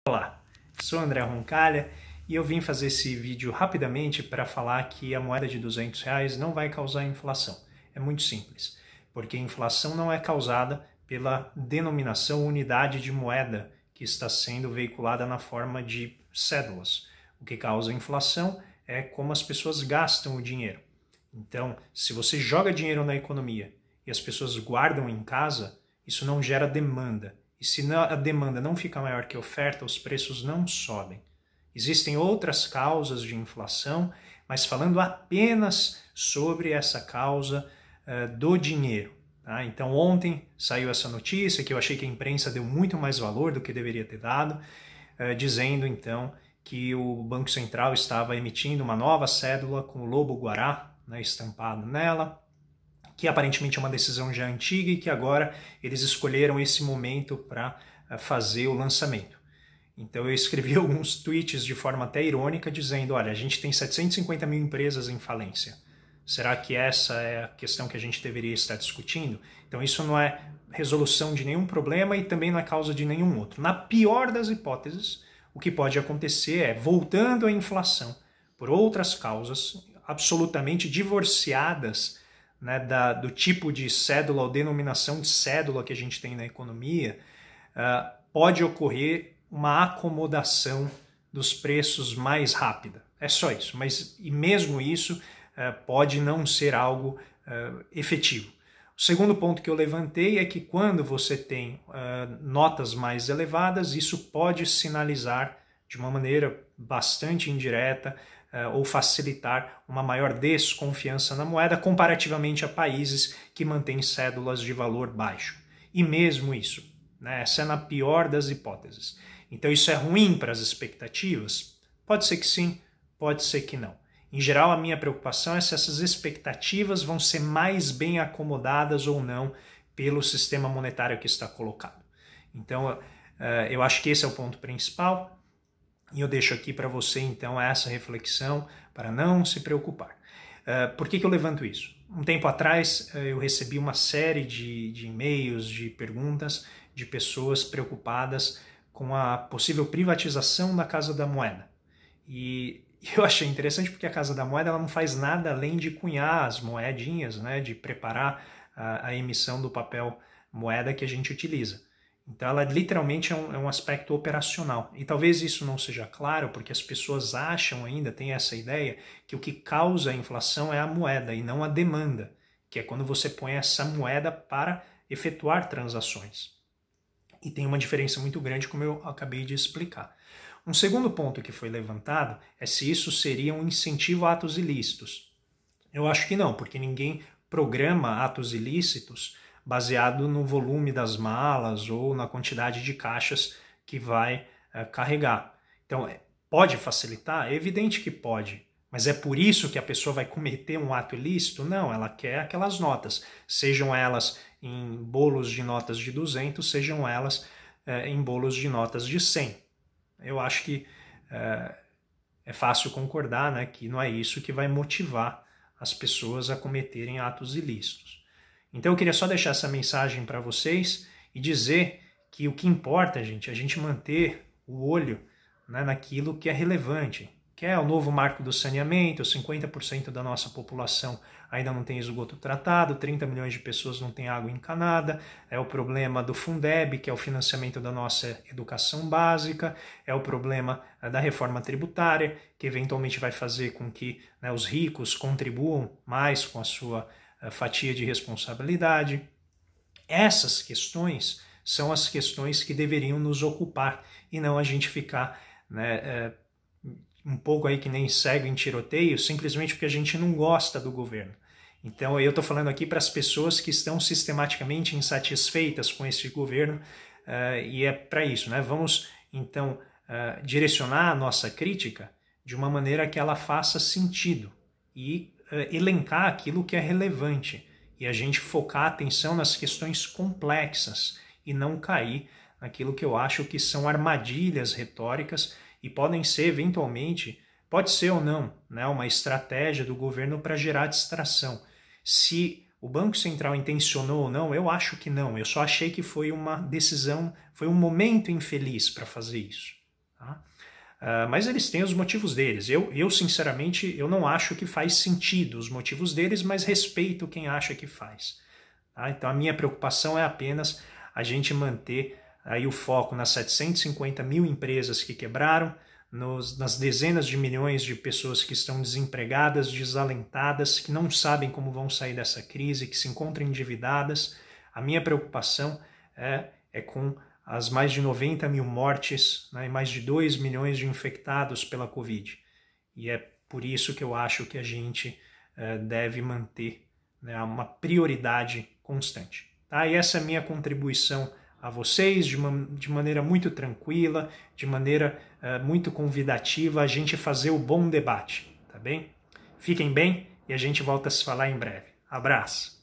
Olá, sou André Roncalha e eu vim fazer esse vídeo rapidamente para falar que a moeda de R$ 200 não vai causar inflação. É muito simples, porque a inflação não é causada pela denominação unidade de moeda que está sendo veiculada na forma de cédulas. O que causa inflação é como as pessoas gastam o dinheiro. Então, se você joga dinheiro na economia e as pessoas guardam em casa, isso não gera demanda. E se a demanda não fica maior que a oferta, os preços não sobem. Existem outras causas de inflação, mas falando apenas sobre essa causa do dinheiro. Tá? Então ontem saiu essa notícia que eu achei que a imprensa deu muito mais valor do que deveria ter dado, dizendo então que o Banco Central estava emitindo uma nova cédula com o lobo-guará, né, estampado nela, que aparentemente é uma decisão já antiga e que agora eles escolheram esse momento para fazer o lançamento. Então eu escrevi alguns tweets de forma até irônica dizendo, olha, a gente tem 750 mil empresas em falência. Será que essa é a questão que a gente deveria estar discutindo? Então isso não é resolução de nenhum problema e também não é causa de nenhum outro. Na pior das hipóteses, o que pode acontecer é, voltando à inflação por outras causas absolutamente divorciadas, né, do tipo de cédula ou denominação de cédula que a gente tem na economia, pode ocorrer uma acomodação dos preços mais rápida. É só isso, mas e mesmo isso pode não ser algo efetivo. O segundo ponto que eu levantei é que quando você tem notas mais elevadas, isso pode sinalizar de uma maneira bastante indireta ou facilitar uma maior desconfiança na moeda comparativamente a países que mantêm cédulas de valor baixo. E mesmo isso, né, essa é na pior das hipóteses. Então isso é ruim para as expectativas? Pode ser que sim, pode ser que não. Em geral, a minha preocupação é se essas expectativas vão ser mais bem acomodadas ou não pelo sistema monetário que está colocado. Então, eu acho que esse é o ponto principal. E eu deixo aqui para você, então, essa reflexão para não se preocupar. Por que eu levanto isso? Um tempo atrás, eu recebi uma série de e-mails, de perguntas de pessoas preocupadas com a possível privatização da Casa da Moeda. E eu achei interessante porque a Casa da Moeda ela não faz nada além de cunhar as moedinhas, né, de preparar a emissão do papel moeda que a gente utiliza. Então ela literalmente é um aspecto operacional. E talvez isso não seja claro porque as pessoas acham ainda, têm essa ideia, que o que causa a inflação é a moeda e não a demanda, que é quando você põe essa moeda para efetuar transações. E tem uma diferença muito grande, como eu acabei de explicar. Um segundo ponto que foi levantado é se isso seria um incentivo a atos ilícitos. Eu acho que não, porque ninguém programa atos ilícitos baseado no volume das malas ou na quantidade de caixas que vai carregar. Então, pode facilitar? É evidente que pode, mas é por isso que a pessoa vai cometer um ato ilícito? Não, ela quer aquelas notas, sejam elas em bolos de notas de 200, sejam elas em bolos de notas de 100. Eu acho que é fácil concordar, né, que não é isso que vai motivar as pessoas a cometerem atos ilícitos. Então eu queria só deixar essa mensagem para vocês e dizer que o que importa, gente, é a gente manter o olho, né, naquilo que é relevante, que é o novo marco do saneamento, 50% da nossa população ainda não tem esgoto tratado, 30 milhões de pessoas não têm água encanada, é o problema do Fundeb, que é o financiamento da nossa educação básica, é o problema da reforma tributária, que eventualmente vai fazer com que, né, os ricos contribuam mais com a sua fatia de responsabilidade. Essas questões são as questões que deveriam nos ocupar e não a gente ficar, né, um pouco aí que nem cego em tiroteio, simplesmente porque a gente não gosta do governo. Então eu estou falando aqui para as pessoas que estão sistematicamente insatisfeitas com esse governo e é para isso, né? Vamos então direcionar a nossa crítica de uma maneira que ela faça sentido e elencar aquilo que é relevante e a gente focar a atenção nas questões complexas e não cair naquilo que eu acho que são armadilhas retóricas e podem ser eventualmente, pode ser ou não, né, uma estratégia do governo para gerar distração. Se o Banco Central intencionou ou não, eu acho que não, eu só achei que foi uma decisão, foi um momento infeliz para fazer isso. Tá? Mas eles têm os motivos deles. Eu, sinceramente, eu não acho que faz sentido os motivos deles, mas respeito quem acha que faz. Tá? Então a minha preocupação é apenas a gente manter aí o foco nas 750 mil empresas que quebraram, nas dezenas de milhões de pessoas que estão desempregadas, desalentadas, que não sabem como vão sair dessa crise, que se encontram endividadas. A minha preocupação é com as mais de 90 mil mortes, né, e mais de 2 milhões de infectados pela Covid. E é por isso que eu acho que a gente deve manter, né, uma prioridade constante. Tá? E essa é a minha contribuição a vocês, de maneira muito tranquila, de maneira muito convidativa, a gente fazer o bom debate, tá bem? Fiquem bem e a gente volta a se falar em breve. Abraço!